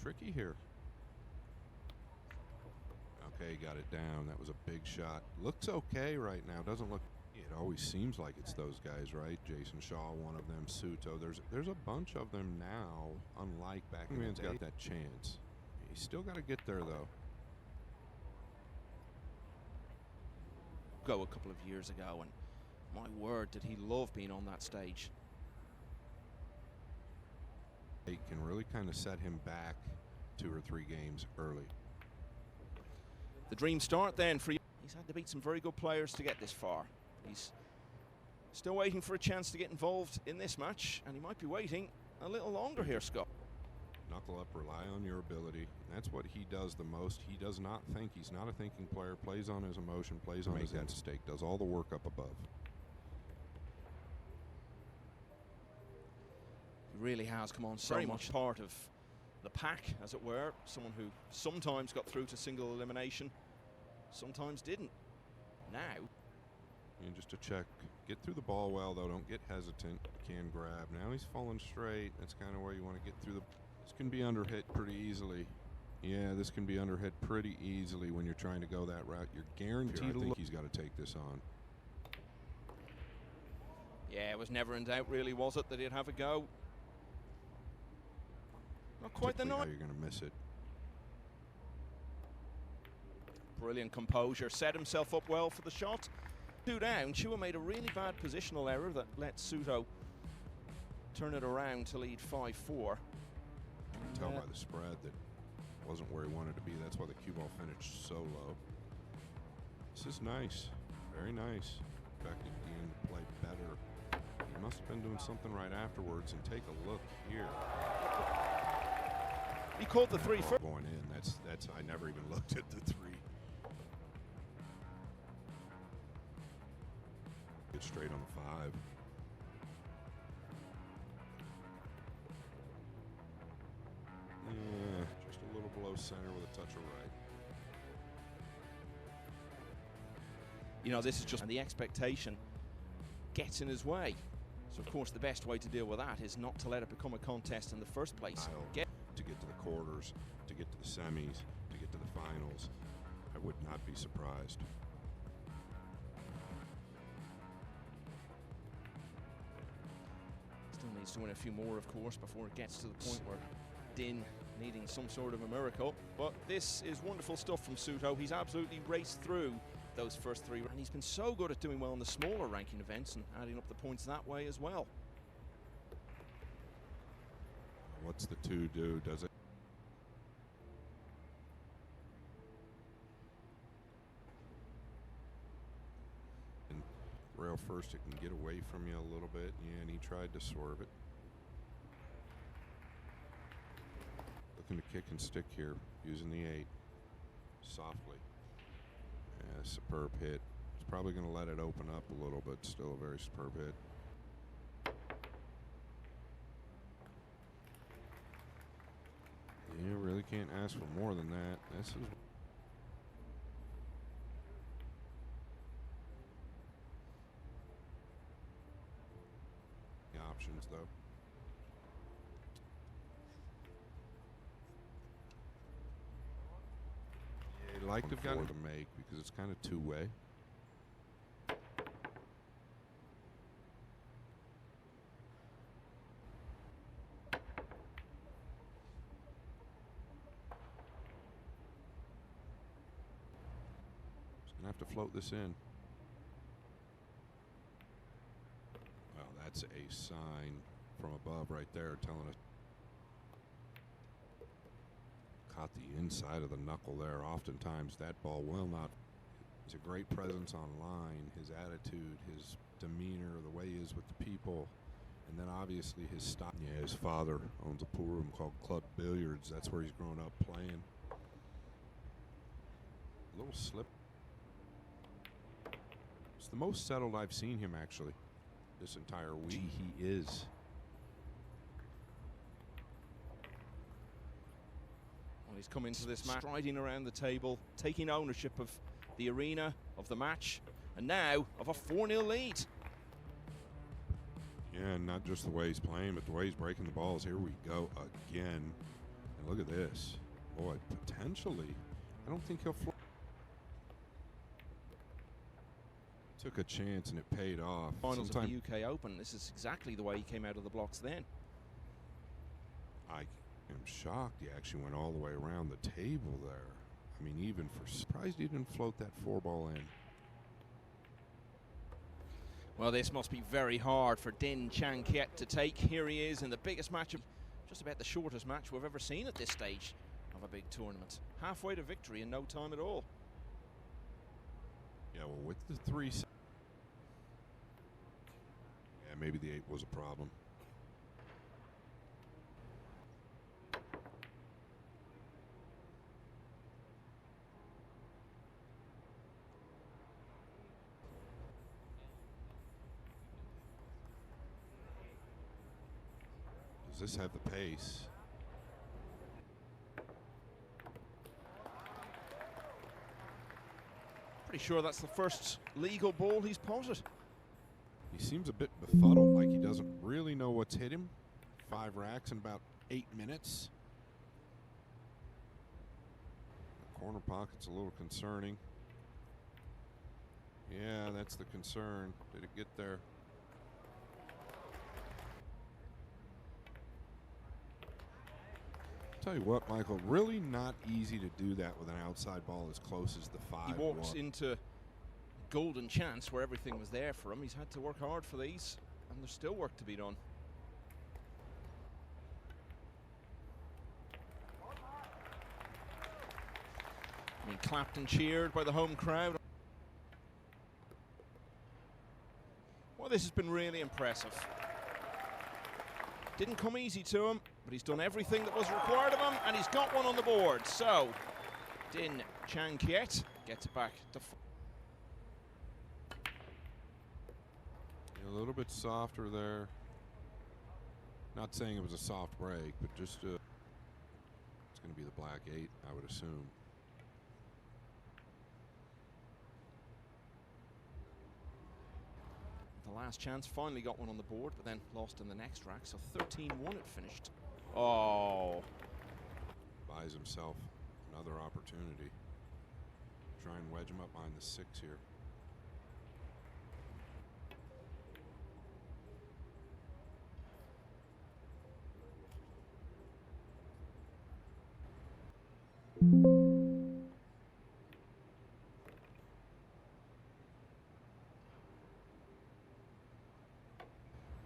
tricky here. Okay, got it down. That was a big shot. Looks okay right now. Doesn't look. It always seems like it's those guys, right? Jason Shaw, one of them. Souto. There's a bunch of them now. Unlike back in the day, got that chance. He's still got to get there though. Go a couple of years ago, and my word, did he love being on that stage. It can really kind of set him back 2 or 3 games early. The dream start then for you. He's had to beat some very good players to get this far. He's still waiting for a chance to get involved in this match, and he might be waiting a little longer here, Scott. Knuckle up, rely on your ability. And that's what he does the most. He does not think. He's not a thinking player. Plays on his emotion, plays on his instinct, does all the work up above. He really has come on so very much part of the pack, as it were. Someone who sometimes got through to single elimination, sometimes didn't. Now, and just to check, get through the ball well though. Don't get hesitant. Can grab. Now he's falling straight. That's kind of where you want to get through the. This can be underhit pretty easily. Yeah, this can be underhit pretty easily when you're trying to go that route. You're guaranteed to. I think he's got to take this on. Yeah, it was never in doubt, really, was it, that he'd have a go? Not quite the night. You're going to miss it. Brilliant composure. Set himself up well for the shot. 2 down. Chua made a really bad positional error that let Souto turn it around to lead 5-4. You can tell by the spread that wasn't where he wanted to be. That's why the cue ball finished so low. This is nice. Very nice. In fact, again, play better. He must have been doing something right afterwards. And take a look here. He caught the 3 first. Going in. That's. I never even looked at the 3. Get straight on the 5. Yeah, just a little below center with a touch of right. You know, this is just, and the expectation gets in his way. So, of course, the best way to deal with that is not to let it become a contest in the first place. To get to the quarters, to get to the semis, to get to the finals, I would not be surprised. Still needs to win a few more, of course, before it gets to the point where Dinh needing some sort of a miracle. But this is wonderful stuff from Souto. He's absolutely raced through those first 3, and he's been so good at doing well in the smaller ranking events and adding up the points that way as well. What's the 2 do? Does it? And rail first, it can get away from you a little bit. Yeah, and he tried to swerve it. Looking to kick and stick here, using the 8 softly. Yeah, superb hit. He's probably going to let it open up a little, but still a very superb hit. You really can't ask for more than that. This is the options, though. Yeah, you'd like to have gotten to make because it's kind of 2-way. Gonna have to float this in. Well, that's a sign from above right there telling us. Caught the inside of the knuckle there. Oftentimes that ball will not. He's a great presence on line. His attitude, his demeanor, the way he is with the people. And then obviously his style. Yeah, his father owns a pool room called Club Billiards. That's where he's grown up playing. A little slip. It's the most settled I've seen him actually this entire week. He is. Well, he's come into this match striding around the table, taking ownership of the arena, of the match, and now of a 4-0 lead. Yeah, and not just the way he's playing, but the way he's breaking the balls. Here we go again. And look at this. Boy, potentially, I don't think he'll float. Took a chance and it paid off. Finals of the UK Open, this is exactly the way he came out of the blocks then. I am shocked he actually went all the way around the table there. I mean, even for surprised he didn't float that 4-ball in. Well, this must be very hard for Dinh Kiet to take. Here he is in the biggest match of, just about the shortest match we've ever seen at this stage of a big tournament. Halfway to victory in no time at all. Yeah, well, with the 3. Yeah, maybe the 8 was a problem. Does this have the pace? Pretty sure that's the first legal ball he's potted. He seems a bit befuddled, like he doesn't really know what's hit him. 5 racks in about 8 minutes. The corner pocket's a little concerning. Yeah, that's the concern. Did it get there? Tell you what, Michael, really not easy to do that with an outside ball as close as the 5. He walks into golden chance where everything was there for him. He's had to work hard for these, and there's still work to be done. I mean, clapped and cheered by the home crowd. Well, this has been really impressive. Didn't come easy to him, but he's done everything that was required of him, and he's got one on the board. So, Dinh Kiet gets it back to a little bit softer there. Not saying it was a soft break, but just it's going to be the black 8, I would assume. The last chance, finally got one on the board, but then lost in the next rack, so 13-1 it finished. Oh. Buys himself another opportunity. Try and wedge him up behind the 6 here.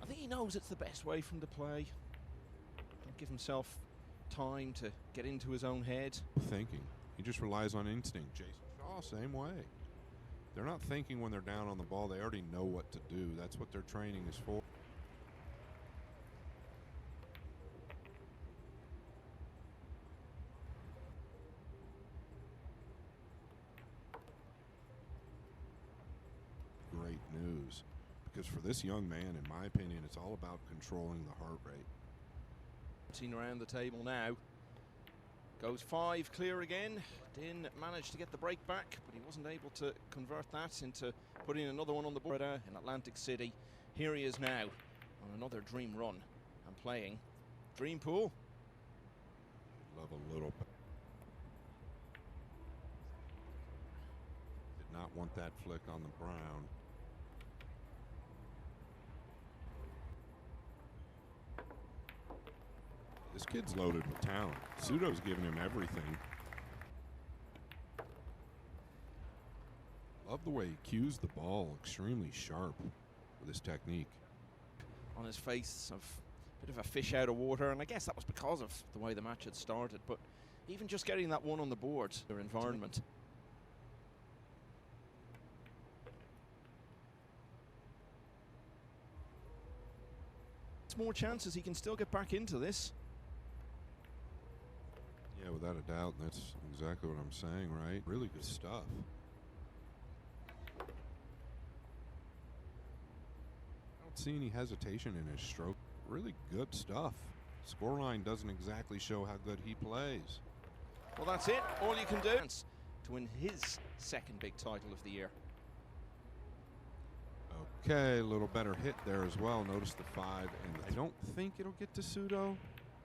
I think he knows it's the best way for him to play. Don't give himself time to get into his own head. Thinking. He just relies on instinct. Jason Shaw, same way. They're not thinking when they're down on the ball. They already know what to do. That's what their training is for. Great news. Because for this young man, in my opinion, it's all about controlling the heart rate. Seen around the table now. Goes 5 clear again. Dinh managed to get the break back, but he wasn't able to convert that into putting another one on the board in Atlantic City. Here he is now on another dream run and playing Dream Pool. Love a little bit. Did not want that flick on the brown. This kid's loaded with talent. Souto's giving him everything. Love the way he cues the ball, extremely sharp with his technique. On his face, of a bit of a fish out of water, and I guess that was because of the way the match had started, but even just getting that one on the board, their environment. It's more chances he can still get back into this. Yeah, without a doubt, that's exactly what I'm saying, right? Really good stuff. I don't see any hesitation in his stroke. Really good stuff. Scoreline doesn't exactly show how good he plays. Well, that's it. All you can do to win his second big title of the year. Okay, a little better hit there as well. Notice the 5, and I don't think it'll get to Souto.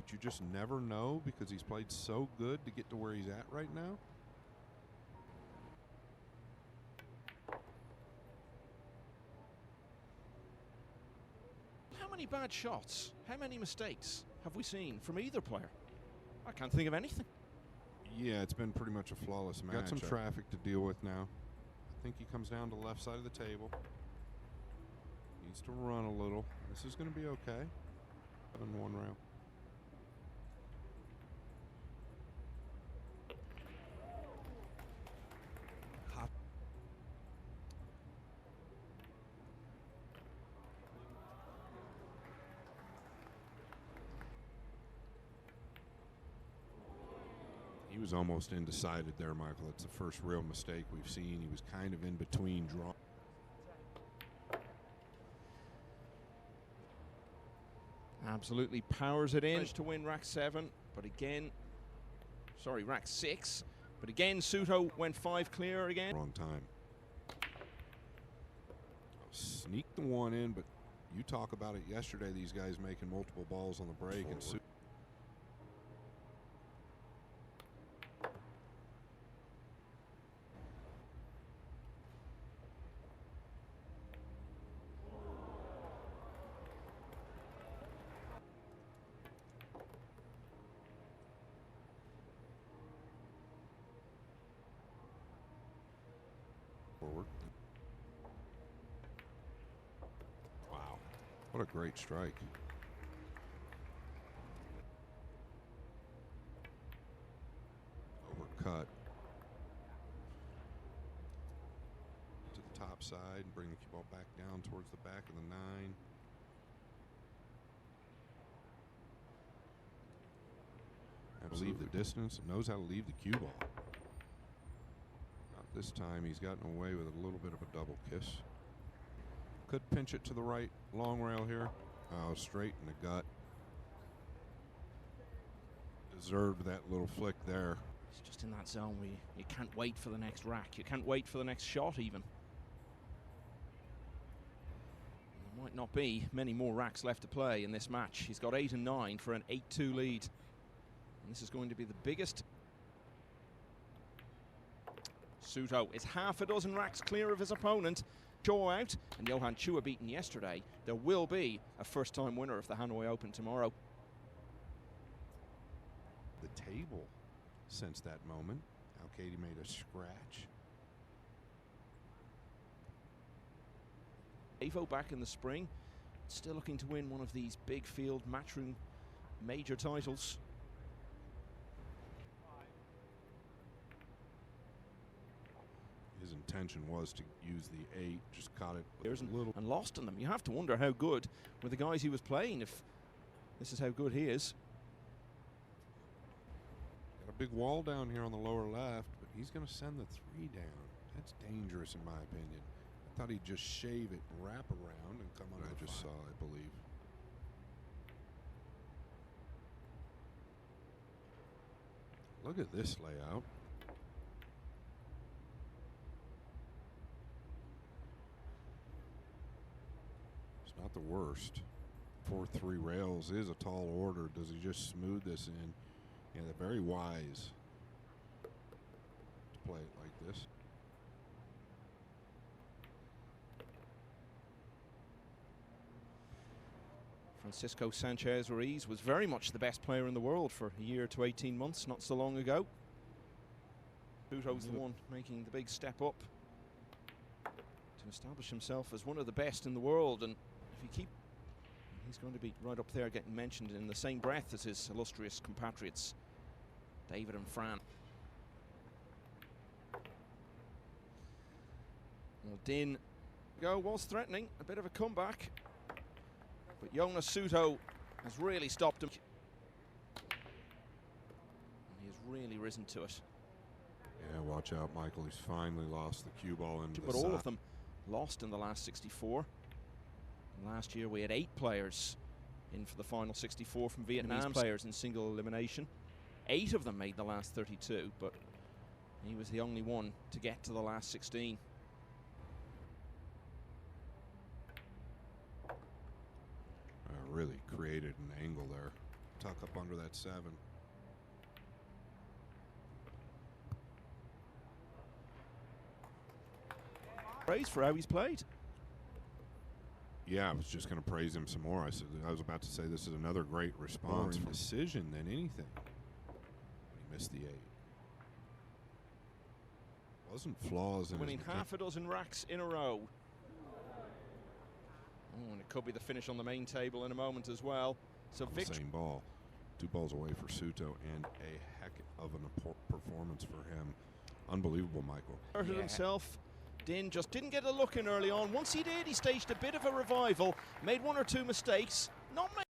But you just never know because he's played so good to get to where he's at right now. How many bad shots, how many mistakes have we seen from either player? I can't think of anything. Yeah, it's been pretty much a flawless match. Got some traffic to deal with now. I think he comes down to the left side of the table. Needs to run a little. This is going to be okay. 7-1 rail. He was almost undecided there, Michael. It's the first real mistake we've seen. He was kind of in between draw. Absolutely powers it in. Managed to win rack 7, but again, sorry, rack 6. But again, Souto went 5 clear again. Wrong time. Sneaked the one in, but you talk about it yesterday, these guys making multiple balls on the break. And Souto forward. Wow, what a great strike. Overcut to the top side and bring the cue ball back down towards the back of the 9. How to leave the distance and knows how to leave the cue ball. This time he's gotten away with a little bit of a double kiss. Could pinch it to the right long rail here. Oh, straight in the gut. Deserved that little flick there. It's just in that zone where you can't wait for the next rack. You can't wait for the next shot even. There might not be many more racks left to play in this match. He's got 8 and 9 for an 8-2 lead. And this is going to be the biggest. Souto is half a dozen racks clear of his opponent. Shaw out and Johan Chua beaten yesterday. There will be a first-time winner of the Hanoi Open tomorrow. The table since that moment. Now Katie made a scratch. Evo back in the spring, still looking to win one of these big field matchroom major titles. His intention was to use the 8, just caught it with a little and lost in them. You have to wonder how good were the guys he was playing if this is how good he is. Got a big wall down here on the lower left, but he's going to send the 3 down. That's dangerous in my opinion. I thought he'd just shave it and wrap around and come on. I just saw, I believe. Look at this layout. Not the worst. 4-3 rails is a tall order. Does he just smooth this in? Yeah, they're very wise to play it like this. Francisco Sanchez Ruiz was very much the best player in the world for a year to 18 months, not so long ago. Souto's the one making the big step up to establish himself as one of the best in the world, and if he he's going to be right up there getting mentioned in the same breath as his illustrious compatriots, David and Fran. Well, Dinh was threatening a bit of a comeback, but Jonás Souto has really stopped him. And he has really risen to it. Yeah, watch out, Michael. He's finally lost the cue ball into the But all of them lost in the last 64. And last year we had 8 players in for the final 64 from Vietnamese players in single elimination. 8 of them made the last 32, but he was the only one to get to the last 16. Really created an angle there. tuck up under that 7. Praise for how he's played. Yeah, I was just going to praise him some more. I was about to say this is another great response, decision than anything. He missed the 8. Wasn't flaws in winning his half a dozen racks in a row. Oh, and it could be the finish on the main table in a moment as well. So victory. Same ball. 2 balls away for Souto, and a heck of a performance for him. Unbelievable, Michael. Hurted himself. Dinh just didn't get a look in early on. Once he did, he staged a bit of a revival, made 1 or 2 mistakes. Not many